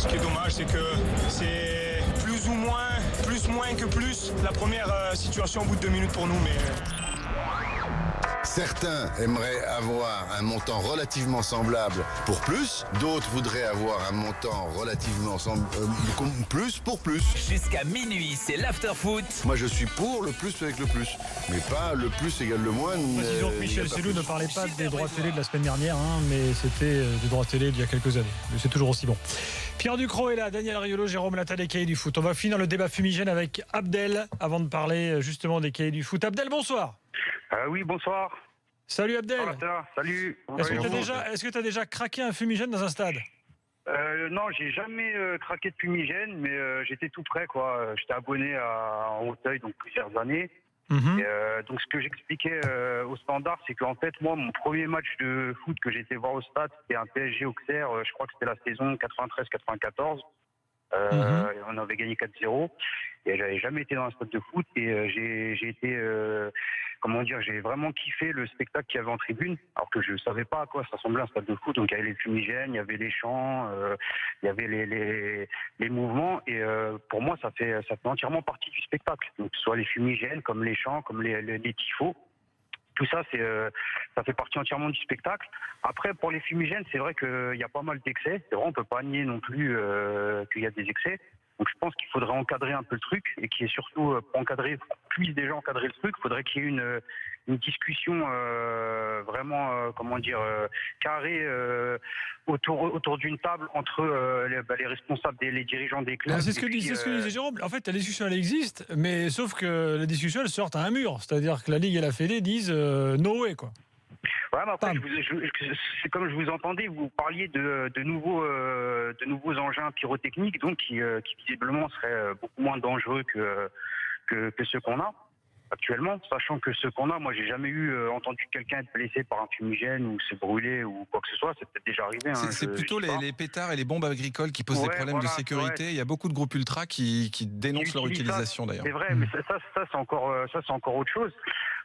Ce qui est dommage, c'est que c'est plus ou moins, plus moins que plus la première situation au bout de 2 minutes pour nous, mais... Certains aimeraient avoir un montant relativement semblable pour plus, d'autres voudraient avoir un montant relativement plus pour plus. Jusqu'à minuit, c'est l'after-foot. Moi je suis pour le plus avec le plus, mais pas le plus égale le moins. Précision que Michel Sellou ne parlait pas des droits télé de la semaine dernière, mais c'était des droits télé d'il y a quelques années. Mais c'est toujours aussi bon. Pierre Ducrot est là, Daniel Riolo, Jérôme Latta des Cahiers du foot. On va finir le débat fumigène avec Abdel avant de parler justement des Cahiers du foot. Abdel, bonsoir. Oui, bonsoir. Salut Abdel. Salut. Est-ce que tu as déjà craqué un fumigène dans un stade ? Non, j'ai jamais craqué de fumigène, mais j'étais tout près, quoi. J'étais abonné en Hauteuil, donc plusieurs années. Et, donc ce que j'expliquais au Standard, c'est qu'en fait, moi, mon premier match de foot que j'ai été voir au stade, c'était un PSG Auxerre. Je crois que c'était la saison 93-94. On avait gagné 4-0 et j'avais jamais été dans un stade de foot et j'ai été j'ai vraiment kiffé le spectacle qu'il y avait en tribune, alors que je savais pas à quoi ça ressemblait un stade de foot. Donc il y avait les fumigènes, il y avait les chants, il y avait les mouvements et pour moi ça fait entièrement partie du spectacle. Donc que ce soit les fumigènes, comme les chants, comme les tifos. Tout ça, ça fait partie entièrement du spectacle. Après, pour les fumigènes, c'est vrai qu'il y a pas mal d'excès. C'est vrai, on peut pas nier non plus qu'il y a des excès. Donc je pense qu'il faudrait encadrer un peu le truc et qu'il y ait surtout, pour encadrer, puisse déjà encadrer le truc, il faudrait qu'il y ait une discussion vraiment, carrée autour d'une table entre les responsables, les dirigeants des clubs. C'est ce que disait Jérôme. En fait, la discussion, elle existe, mais sauf que la discussion, elle sort à un mur. C'est-à-dire que la Ligue et la Fédé disent no way, quoi. Ouais, mais après, c'est comme je vous entendais, vous parliez de nouveaux engins pyrotechniques, donc qui visiblement seraient beaucoup moins dangereux que ceux qu'on a actuellement, sachant que ceux qu'on a, moi j'ai jamais entendu quelqu'un être blessé par un fumigène ou se brûler ou quoi que ce soit. C'est peut-être déjà arrivé. C'est plutôt les pétards et les bombes agricoles qui posent des problèmes de sécurité. Il y a beaucoup de groupes ultra qui dénoncent leur utilisation d'ailleurs. C'est vrai, mais ça c'est encore autre chose.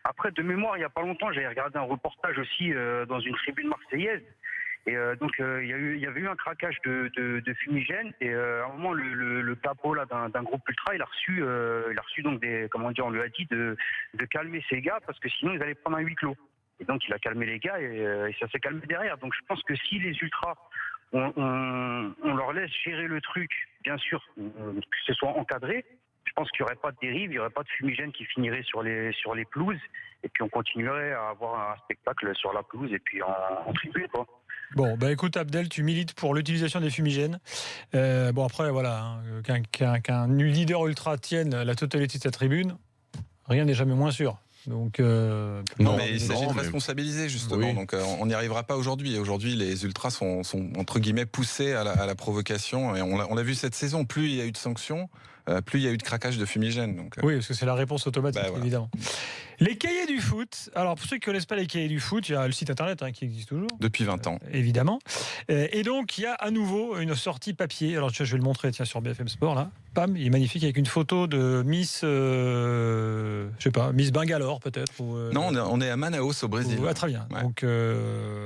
Après, de mémoire, il y a pas longtemps, j'avais regardé un reportage aussi dans une tribune marseillaise. Et donc il y avait eu un craquage de fumigène et à un moment le capot là d'un groupe ultra il a reçu donc on lui a dit de calmer ses gars parce que sinon ils allaient prendre un huis clos. Et donc il a calmé les gars et ça s'est calmé derrière. Donc je pense que si les ultras on leur laisse gérer le truc, bien sûr que ce soit encadré, je pense qu'il n'y aurait pas de dérive, il n'y aurait pas de fumigène qui finirait sur les pelouses et puis on continuerait à avoir un spectacle sur la pelouse et puis en tribune, quoi. Bon, écoute Abdel, tu milites pour l'utilisation des fumigènes. Après, voilà, qu'un leader ultra tienne la totalité de sa tribune, rien n'est jamais moins sûr. Donc, non, mais il s'agit de responsabiliser justement. Oui. Donc, on n'y arrivera pas aujourd'hui. Aujourd'hui, les ultras sont entre guillemets poussés à la provocation. Et on l'a vu cette saison. Plus il y a eu de sanctions, plus il y a eu de craquage de fumigène. Donc, oui, parce que c'est la réponse automatique, évidemment. Les cahiers du foot. Alors, pour ceux qui ne connaissent pas les cahiers du foot, il y a le site internet qui existe toujours. Depuis 20 ans. Évidemment. Et donc, il y a à nouveau une sortie papier. Alors, je vais le montrer sur BFM Sport, là. Pam, il est magnifique avec une photo de Miss, Miss Bangalore, peut-être. Non, on est à Manaus, au Brésil. Très bien. Ouais. Donc,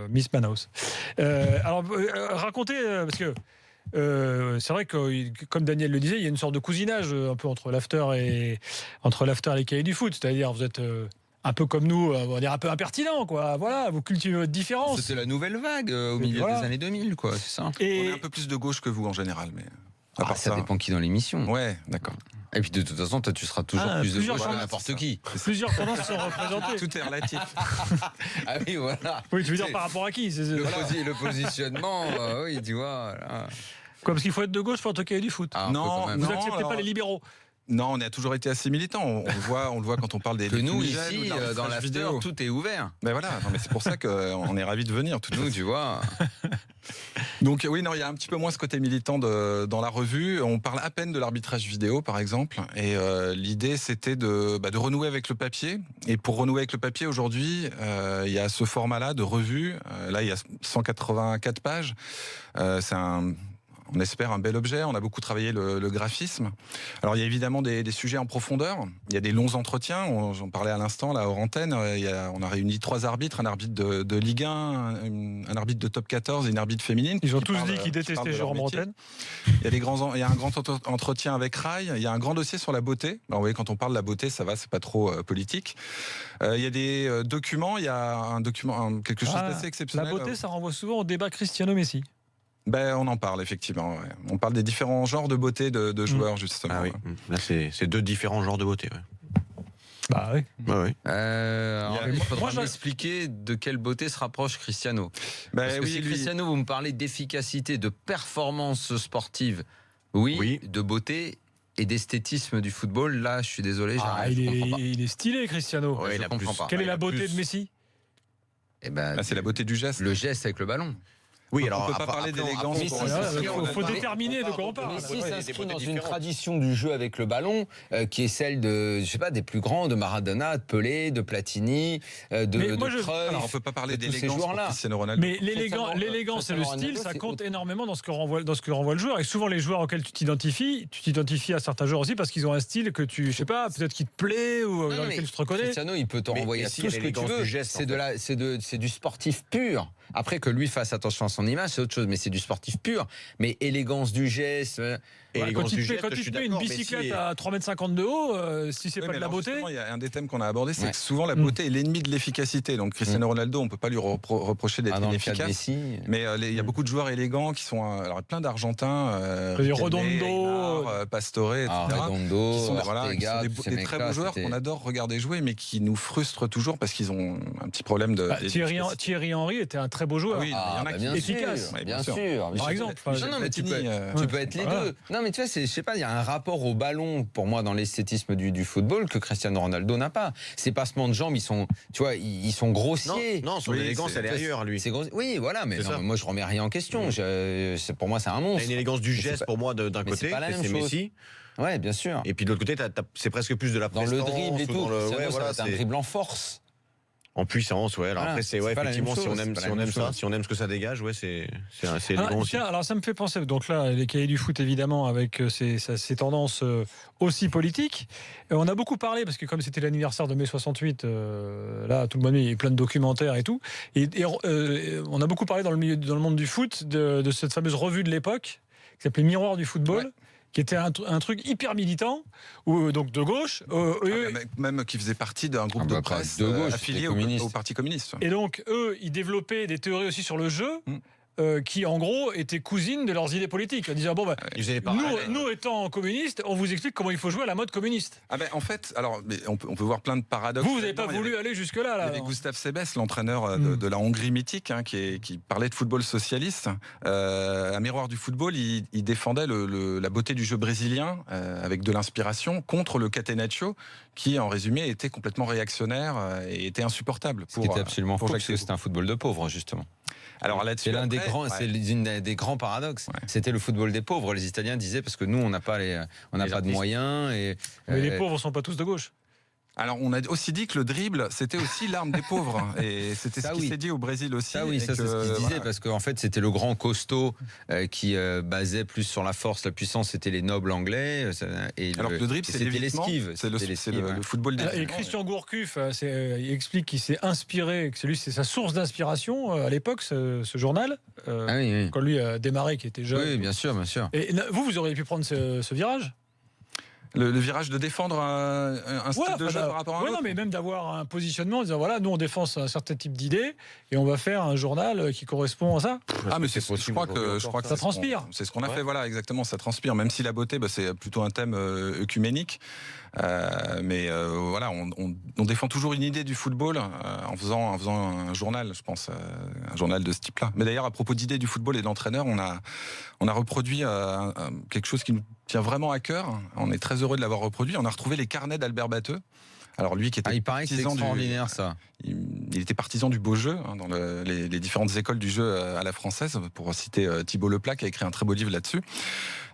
Miss Manaus. Racontez, parce que c'est vrai que, comme Daniel le disait, il y a une sorte de cousinage un peu entre l'after et les cahiers du foot. C'est-à-dire, vous êtes un peu comme nous, on va dire un peu impertinent, quoi. Voilà, vous cultivez votre différence. C'était la nouvelle vague au milieu des années 2000, quoi. C'est ça. On est un peu plus de gauche que vous en général, mais. Ça dépend qui dans l'émission. Ouais, d'accord. Et puis de toute façon, toi, tu seras toujours plus de gauche que n'importe qui. Plusieurs tendances sont représentées. Tout est relatif. Ah oui, voilà. Oui, tu veux dire par rapport à qui le positionnement, oui, tu vois. Voilà. Quoi, parce qu'il faut être de gauche pour toquer du foot. Non, vous n'acceptez pas les libéraux. Non, on a toujours été assez militants. On le voit quand on parle des. Que nous ici, dans l'after, tout est ouvert. Ben voilà, mais c'est pour ça qu'on est ravis de venir. Nous, tu vois. Donc oui, non, il y a un petit peu moins ce côté militant dans la revue. On parle à peine de l'arbitrage vidéo, par exemple. Et l'idée, c'était de renouer avec le papier. Et pour renouer avec le papier, aujourd'hui, il y a ce format-là de revue. Là, il y a 184 pages. C'est On espère un bel objet. On a beaucoup travaillé le graphisme. Alors il y a évidemment des sujets en profondeur. Il y a des longs entretiens. J'en parlais à l'instant là hors antenne. On a réuni 3 arbitres, un arbitre de Ligue 1, un arbitre de Top 14 et une arbitre féminine. Ils ont tous dit qu'ils détestaient Jérôme Bretagne. Il y a un grand entretien avec Rai. Il y a un grand dossier sur la beauté. Alors, vous voyez, quand on parle de la beauté, ça va, c'est pas trop politique. Il y a des documents. Il y a un document, quelque chose d'assez exceptionnel. La beauté, ça renvoie souvent au débat Cristiano-Messi. On en parle effectivement. Ouais. On parle des différents genres de beauté de joueurs justement. Ah oui. Là, c'est 2 différents genres de beauté. Ouais. Bah oui. Bah, oui. Il faudra m'expliquer de quelle beauté se rapproche Cristiano. Parce que si Cristiano, vous me parlez d'efficacité, de performance sportive, oui. De beauté et d'esthétisme du football, là, je suis désolé. Il est stylé, Cristiano. Ouais, je comprends pas. Quelle est la beauté de Messi? C'est la beauté du geste. Le geste avec le ballon. Oui, alors on peut pas parler d'élégance. Il faut déterminer de quoi on parle. Messi s'inscrit dans une tradition du jeu avec le ballon qui est celle de, des plus grands, de Maradona, de Pelé, de Platini, de Cruyff. Alors on peut pas parler d'élégance pour Cristiano Ronaldo. Mais l'élégance et le style, ça compte énormément dans ce que renvoie le joueur. Et souvent les joueurs auxquels tu t'identifies à certains joueurs aussi parce qu'ils ont un style que tu, peut-être qui te plaît ou dans lequel tu te reconnais. Cristiano, il peut te renvoyer tout ce que tu veux. C'est du sportif pur. Après que lui fasse attention à son image, c'est autre chose, mais c'est du sportif pur. Mais élégance du geste. Quand tu te mets une bicyclette à 3,50 m de haut, si c'est pas de la beauté. Il y a un des thèmes qu'on a abordé, c'est que souvent la beauté est l'ennemi de l'efficacité. Donc Cristiano Ronaldo, on peut pas lui reprocher d'être inefficace. Mais il y a beaucoup de joueurs élégants qui sont plein d'Argentins, Redondo, Pastore, etc. Redondo, qui sont des très beaux joueurs qu'on adore regarder jouer, mais qui nous frustrent toujours parce qu'ils ont un petit problème de. Thierry Henry était un très beau joueur. Oui, il y en a qui sont efficaces. Bien sûr. Par exemple. Non, mais tu peux être les deux. Non, mais tu vois, je sais pas, il y a un rapport au ballon pour moi dans l'esthétisme du football que Cristiano Ronaldo n'a pas. Ses passements de jambes, ils sont grossiers. Non, son élégance, elle est ailleurs, lui. Oui, voilà, mais moi je remets rien en question. Pour moi, c'est un monstre. Il y a une élégance du geste pour moi d'un côté, c'est Messi. Ouais, bien sûr. Et puis de l'autre côté, c'est presque plus de la prestance. Dans le dribble et tout. C'est un dribble en force. En puissance, ouais. Alors après, c'est effectivement, si on aime ça, si on aime ce que ça dégage, c'est élégant aussi. Alors ça me fait penser, donc là, les cahiers du foot, évidemment, avec ces tendances aussi politiques. On a beaucoup parlé, parce que comme c'était l'anniversaire de mai 68, là, tout le monde, il y a eu plein de documentaires et tout. Et on a beaucoup parlé dans le monde du foot de cette fameuse revue de l'époque, qui s'appelait Miroir du football. Ouais. Qui était un truc hyper militant, donc de gauche. Même qui faisait partie d'un groupe de presse de gauche, affilié au Parti communiste. Et donc, eux, ils développaient des théories aussi sur le jeu, qui, en gros, étaient cousines de leurs idées politiques. En disant, nous étant communistes, on vous explique comment il faut jouer à la mode communiste. En fait, on peut voir plein de paradoxes. Vous n'avez pas voulu aller jusque-là. Il y avait Gustave Sebes, l'entraîneur de la Hongrie mythique, qui parlait de football socialiste. À Miroir du football, il défendait la beauté du jeu brésilien, avec de l'inspiration, contre le catenaccio, qui, en résumé, était complètement réactionnaire et était insupportable. Ce qui était absolument faux, parce que c'était un football de pauvres, justement. Alors là-dessus, c'est l'un des grands paradoxes. Ouais. C'était le football des pauvres. Les Italiens disaient parce que nous, on n'a pas de moyens. Mais les pauvres ne sont pas tous de gauche. Alors, on a aussi dit que le dribble, c'était aussi l'arme des pauvres. Et c'était ce qui s'est dit au Brésil aussi. Ça, c'est ce qu'il se disait, parce qu'en fait, c'était le grand costaud qui basait plus sur la force, la puissance, c'était les nobles anglais. Alors que le dribble, c'était l'esquive. C'est le football des Et Christian Gourcuff, il explique qu'il s'est inspiré, que c'est sa source d'inspiration à l'époque, ce journal, quand lui a démarré, qui était jeune. Oui, bien sûr. Et vous auriez pu prendre ce virage ? Le virage de défendre un style de jeu par rapport à un autre. Non, mais même d'avoir un positionnement en disant voilà, nous on défend un certain type d'idées et on va faire un journal qui correspond à ça. Mais je crois que ça transpire. C'est ce qu'on a fait, voilà, exactement, ça transpire. Même si la beauté, c'est plutôt un thème œcuménique. Voilà, on défend toujours une idée du football en faisant un journal, je pense, un journal de ce type-là. Mais d'ailleurs, à propos d'idées du football et de l'entraîneur, on a reproduit quelque chose qui nous tient vraiment à cœur. On est très heureux de l'avoir reproduit. On a retrouvé les carnets d'Albert Batteux. Alors lui qui était il paraît que c'est extraordinaire ça. Il était partisan du beau jeu dans les différentes écoles du jeu à la française, pour citer Thibault Leplat qui a écrit un très beau livre là-dessus.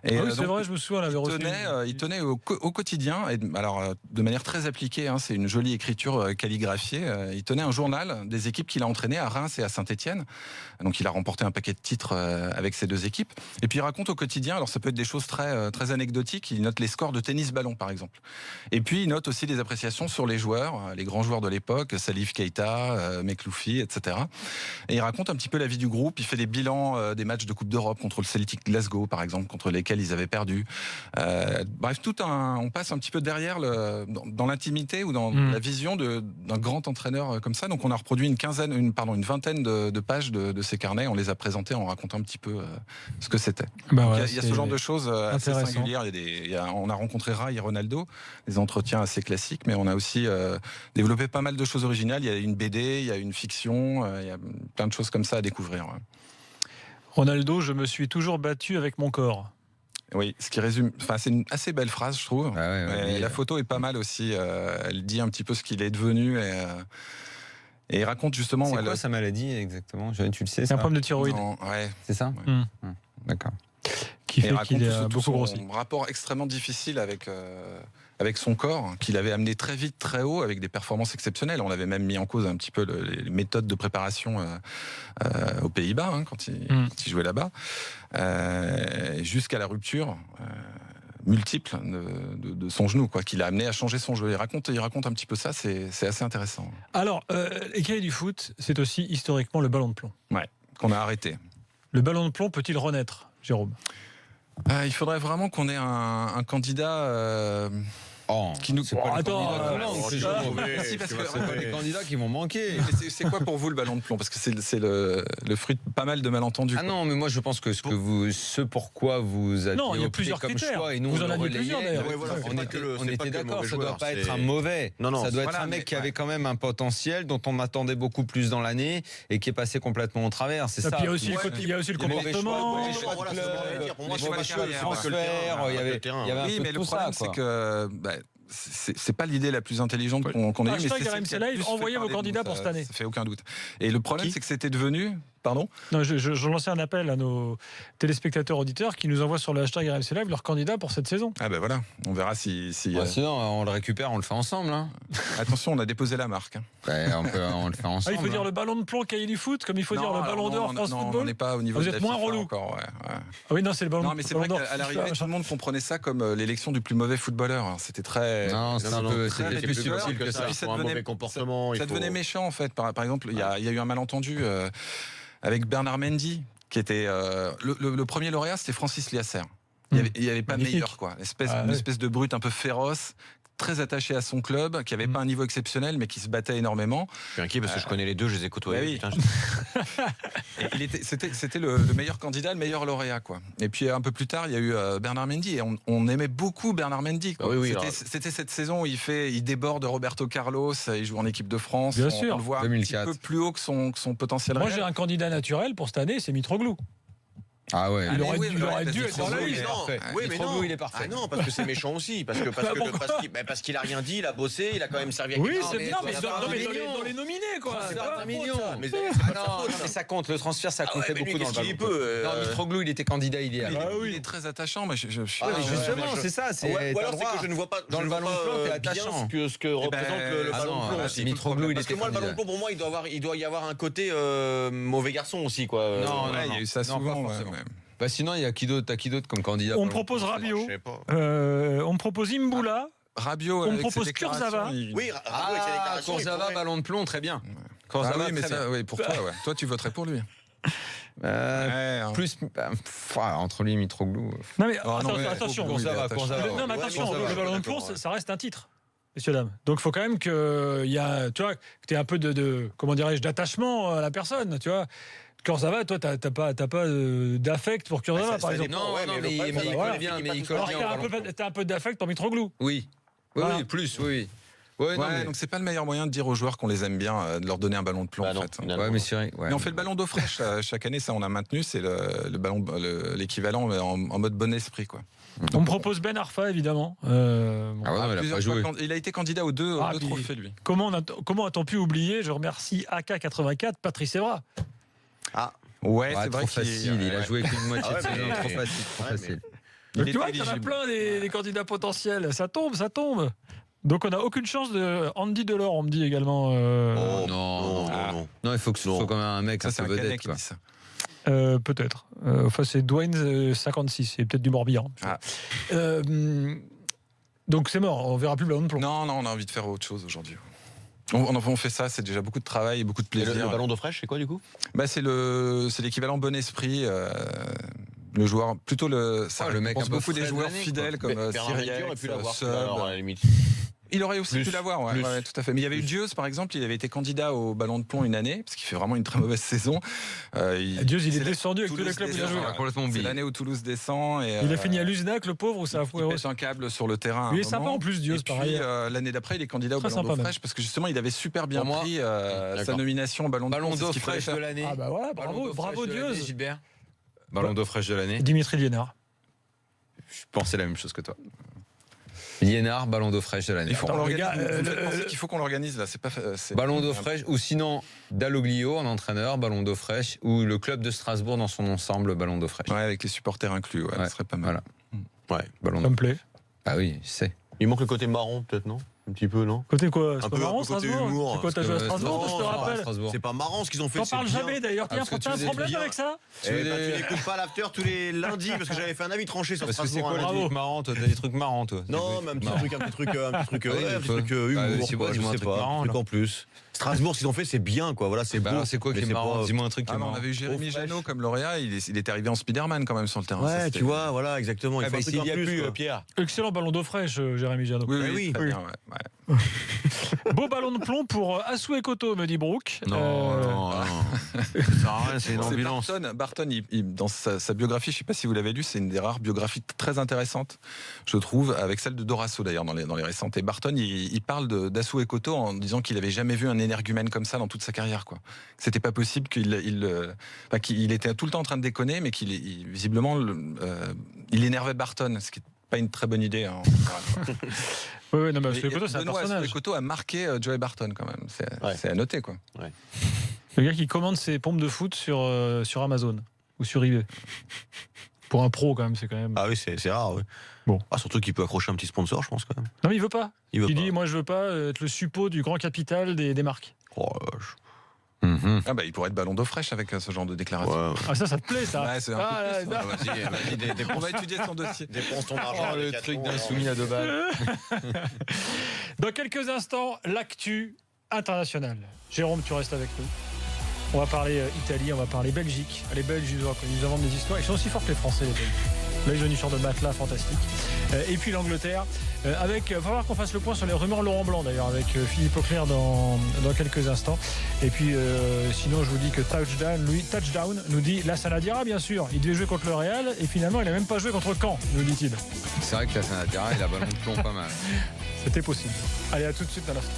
Et c'est vrai, je me souviens, on l'avait il tenait au quotidien, et alors de manière très appliquée, c'est une jolie écriture calligraphiée. Il tenait un journal des équipes qu'il a entraînées à Reims et à Saint-Étienne. Donc il a remporté un paquet de titres avec ces deux équipes. Et puis il raconte au quotidien, alors ça peut être des choses très, très anecdotiques, il note les scores de tennis-ballon par exemple. Et puis il note aussi des appréciations sur les joueurs, les grands joueurs de l'époque, Salif Keita, Mekloufi, etc. Et il raconte un petit peu la vie du groupe, il fait des bilans des matchs de Coupe d'Europe contre le Celtic Glasgow par exemple, contre lesquels ils avaient perdu. Bref, on passe un petit peu derrière dans l'intimité ou dans la vision d'un grand entraîneur comme ça. Donc on a reproduit une vingtaine de pages de ces carnets, on les a présentés en racontant un petit peu ce que c'était. Il y a ce genre de choses assez singulières. On a rencontré Rai et Ronaldo, des entretiens assez classiques, mais on a aussi développé pas mal de choses originales. Il y a une BD, il y a une fiction, il y a plein de choses comme ça à découvrir. Ronaldo, je me suis toujours battu avec mon corps. Oui, ce qui résume. C'est une assez belle phrase, je trouve. La photo est pas mal aussi. Elle dit un petit peu ce qu'il est devenu et il raconte justement. C'est quoi sa maladie exactement ? Tu le sais ? C'est un problème de thyroïde. C'est ça ? D'accord. Qui fait qu'il a beaucoup grossi. Un rapport extrêmement difficile avec son corps, qu'il avait amené très vite, très haut, avec des performances exceptionnelles. On avait même mis en cause un petit peu les méthodes de préparation aux Pays-Bas, quand il jouait là-bas, jusqu'à la rupture multiple de son genou, qu'il a amené à changer son jeu. Il raconte un petit peu ça, c'est assez intéressant. Alors, les cahiers du foot, c'est aussi historiquement le ballon de plomb. Ouais, qu'on a arrêté. Le ballon de plomb peut-il renaître, Jérôme ? Il faudrait vraiment qu'on ait un candidat qui nous. Attends, c'est parce que les candidats qui vont manquer. C'est quoi pour vous le ballon de plomb ? Parce que c'est le fruit de pas mal de malentendus. Ah non, mais moi je pense que ce pourquoi vous avez opté comme choix et nous vous en avez plusieurs d'ailleurs. On était d'accord, ça ne doit pas être un mauvais. Ça doit être un mec qui avait quand même un potentiel dont on attendait beaucoup plus dans l'année et qui est passé complètement au travers. C'est ça. Il y a aussi le comportement. Les mauvais choix de transfert. Il y avait un peu tout ça. Le problème c'est que c'est pas l'idée la plus intelligente qu'on ait eue. Hashtag RMC Live, envoyez vos candidats pour cette année. Ça fait aucun doute. Et le problème, c'est que c'était devenu... Pardon ? Non, je lançais un appel à nos téléspectateurs auditeurs qui nous envoient sur le hashtag RMC Live leurs candidats pour cette saison. Ah ben voilà, on verra si sinon, on le récupère, on le fait ensemble. Attention, on a déposé la marque. On le fait ensemble. Il faut dire le ballon de plomb cahier du foot, comme il faut dire le ballon d'or France Football. On n'est pas au niveau. Vous êtes moins relou. Encore, Ah oui, non, c'est le ballon d'or. Non, mais c'est vrai qu'à l'arrivée, tout le monde comprenait ça comme l'élection du plus mauvais footballeur. C'était très. Non, c'était plus subtil que ça. Ça devenait méchant en fait. Par exemple, il y a eu un malentendu avec Bernard Mendy, qui était le premier lauréat, c'était Francis Liasser. Il n'y avait pas meilleur, quoi. Une espèce de brute un peu féroce, très attaché à son club, qui n'avait pas un niveau exceptionnel, mais qui se battait énormément. Je suis inquiet parce que je connais les deux, je les ai côtoyés. C'était le meilleur candidat, le meilleur lauréat, quoi. Et puis un peu plus tard, il y a eu Bernard Mendy, et on aimait beaucoup Bernard Mendy, quoi. C'était cette saison où il déborde Roberto Carlos, il joue en équipe de France. Bien sûr. On le voit 2004. Un petit peu plus haut que son potentiel. Moi, j'ai un candidat naturel pour cette année, c'est Mitroglou. Ah ouais. Il aurait dû être dans la liste. Oui, mais non. Il est parfait. Ah non, parce que c'est méchant aussi. Parce qu'il a rien dit, il a bossé, il a quand même servi à Oui, c'est bien, mais dans les nominés, quoi. C'est pas un million. Mais ça compte, le transfert, ça comptait beaucoup dans le ballon. Non, Mitroglou, il était candidat idéal. Il est très attachant. Justement, c'est ça. Ou alors c'est que je ne vois pas dans le ballon de plomb, t'es attachant. Ce que représente le ballon de plomb. Mitroglou, parce que moi, le ballon de plomb, pour moi, il doit y avoir un côté mauvais garçon aussi, quoi. Non, il y a eu ça souvent. Sinon, il y a qui d'autre comme candidat ? On me propose Rabiot. On me propose Imboula. Rabiot. On me propose Kurzawa. Oui, Kurzawa, ballon de plomb, très bien. Kurzawa, mais ça, pour toi, toi, tu voterais pour lui. Plus entre lui et Mitroglou. Non mais attention. Non mais attention, le ballon de plomb, ça reste un titre. Messieurs, dames. Donc, il faut quand même que tu aies un peu comment dirais-je, d'attachement à la personne, tu vois. Kurzawa, toi, t'as pas d'affect pour Kurzawa, par exemple. Non, mais il colle bien. T'as un peu d'affect pour Mitroglou. Oui, plus. Donc c'est pas le meilleur moyen de dire aux joueurs qu'on les aime bien, de leur donner un ballon de plomb, en fait. Mais c'est vrai. Mais on fait le ballon d'eau fraîche chaque année, ça on a maintenu, c'est l'équivalent en mode bon esprit, quoi. On me propose Ben Arfa, évidemment. Il a été candidat aux deux trophées, lui. Comment a-t-on pu oublier ? Je remercie AK84, Patrice Evra. C'est vrai facile. Il a joué qu'une moitié de saison. Trop facile. Tu vois, il y en a plein des candidats potentiels. Ça tombe. Donc on n'a aucune chance de Andy Delors, on me dit également. Non, il faut que ce soit quand même un mec, ça c'est un vedette. qui dit ça. Peut-être. Enfin, c'est Dwayne 56, c'est peut-être du Morbihan. Donc c'est mort, on verra plus le ballon de plomb. Non, on a envie de faire autre chose aujourd'hui. On fait ça, c'est déjà beaucoup de travail et beaucoup de plaisir. Le ballon d'eau fraîche, c'est quoi du coup ? C'est l'équivalent bon esprit. Le joueur, plutôt le mec. Je pense beaucoup des joueurs fidèles comme Syriac, Sub. À la limite. Il aurait aussi pu l'avoir, ouais, tout à fait. Mais il y avait eu Dieuze, par exemple, il avait été candidat au Ballon de Plomb une année, parce qu'il fait vraiment une très mauvaise saison. Dieuze, il est descendu avec tous les clubs où il a joué. C'est l'année où Toulouse descend. Et, il a fini à l'Uznac, le pauvre, où ça a foué. Il pète un câble sur le terrain. Il est sympa en plus, Dieuze, pareil. L'année d'après, il est candidat au Ballon d'eau fraîche, parce que justement, il avait super bien pris sa nomination au Ballon d'eau fraîche de l'année. Ah bah voilà, bravo Dieuze. Gilbert. Ballon d'eau fraîche de l'année. Dimitri Liénard. Je pensais la même chose que toi. Liénard, ballon d'eau fraîche de l'année. Il faut qu'on l'organise là. Ballon d'eau fraîche, ou sinon Dalloglio en entraîneur, ballon d'eau fraîche, ou le club de Strasbourg dans son ensemble, ballon d'eau fraîche. Ouais, avec les supporters inclus, ça serait pas mal. Voilà. Ballon ça me plaît. Ah oui, je sais. Il manque le côté marron, peut-être, non ? Un petit peu, non ? Côté quoi ? C'est un pas peu marrant, côté Strasbourg ? humour. C'est quoi, t'as joué à Strasbourg, je te rappelle ? C'est pas marrant ce qu'ils ont fait. T'en parles jamais d'ailleurs. T'as un problème avec ça ? Tu n'écoutes pas l'after tous les lundis parce que j'avais fait un avis tranché sur Strasbourg. C'est quoi les trucs marrants, toi ? T'as des trucs marrants, toi ? Non, mais un petit truc humour. C'est quoi ? Dis-moi un truc marrant. Un truc en plus. Strasbourg, ce qu'ils ont fait, c'est bien, quoi. Voilà, c'est beau. C'est quoi qui est marrant ? Dis-moi un truc qui est marrant. On avait eu Jérémy Janot comme lauréat. Il est arrivé en Spider-Man quand même sur le terrain. Ouais, tu vois, voilà, exactement. S'il n'y a plus, Pierre. Excellent ballon d'eau fraîche, Jérémy Janot. Oui. Beau ballon de plomb pour Assou et Koto, me dit Brooke. Non. Ça sert à rien, c'est une ambulance. Barton, dans sa biographie, je ne sais pas si vous l'avez lu, c'est une des rares biographies très intéressantes, je trouve, avec celle de Dorasso d'ailleurs dans les récentes. Et Barton, il parle d'Assou et Koto en disant qu'il n'avait jamais vu un énergumène comme ça dans toute sa carrière, quoi. C'était pas possible qu'il était tout le temps en train de déconner, mais visiblement il énervait Barton, ce qui n'est pas une très bonne idée. Oui, non, mais Assou et Koto, c'est un personnage. Assou et Koto a marqué Joey Barton quand même. C'est à noter, quoi. Ouais. Le gars qui commande ses pompes de foot sur Amazon ou sur eBay. Pour un pro, quand même, c'est quand même. Ah oui, c'est rare, oui. Bon. Surtout qu'il peut accrocher un petit sponsor, je pense, quand même. Non, mais il veut pas. Il dit, moi, je veux pas être le suppôt du grand capital des marques. Il pourrait être ballon d'eau fraîche avec ce genre de déclaration. Ouais. Ah, ça te plaît, ça? Ouais, c'est un peu Vas-y, on va étudier son dossier. Dépense ton argent. Le truc d'un soumis à 2 balles. Dans quelques instants, l'actu internationale. Jérôme, tu restes avec nous. On va parler Italie, on va parler Belgique. Les Belges, ils inventent des histoires. Ils sont aussi forts que les Français, les Belges. Là, ils ont une sorte de matelas fantastique. Et puis l'Angleterre. Il va falloir qu'on fasse le point sur les rumeurs Laurent Blanc, d'ailleurs, avec Philippe Auclair dans quelques instants. Et puis, sinon, je vous dis que Touchdown nous dit Lassana Diarra, bien sûr. Il devait jouer contre le Real et finalement, il n'a même pas joué contre Caen, nous dit-il. C'est vrai que Lassana Diarra, il a ballon de plomb pas mal. C'était possible. Allez, à tout de suite dans l'after.